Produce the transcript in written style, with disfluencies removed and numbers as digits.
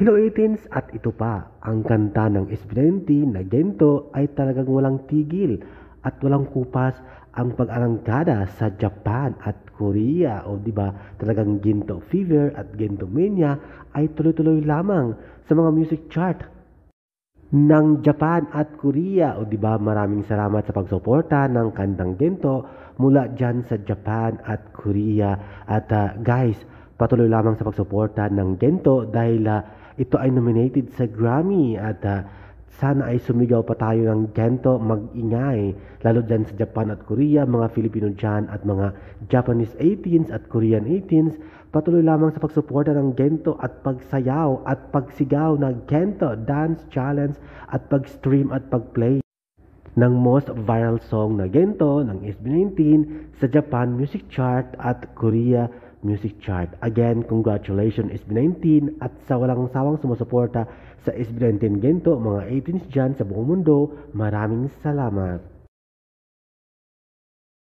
Hello 18s at ito pa, ang kanta ng SB19 na Gento ay talagang walang tigil at walang kupas ang pag-arangkada sa Japan at Korea. O di ba talagang Gento Fever at Gento Mania ay tuloy-tuloy lamang sa mga music chart ng Japan at Korea. O di ba maraming salamat sa pagsuporta ng kantang Gento mula dyan sa Japan at Korea. At guys, patuloy lamang sa pagsuporta ng Gento dahil ito ay nominated sa Grammy at sana ay sumigaw pa tayo ng Gento, mag-ingay lalo dyan sa Japan at Korea, mga Filipino dyan at mga Japanese 18s at Korean 18s. Patuloy lamang sa pagsuporta ng Gento at pagsayaw at pagsigaw ng Gento Dance Challenge at pag-stream at pag-play ng most viral song na Gento ng SB19 sa Japan Music Chart at Korea Music Chart. Again, congratulations SB19 at sa walang sawang sumusuporta sa SB19 Gento, mga 18s dyan sa buong mundo, maraming salamat.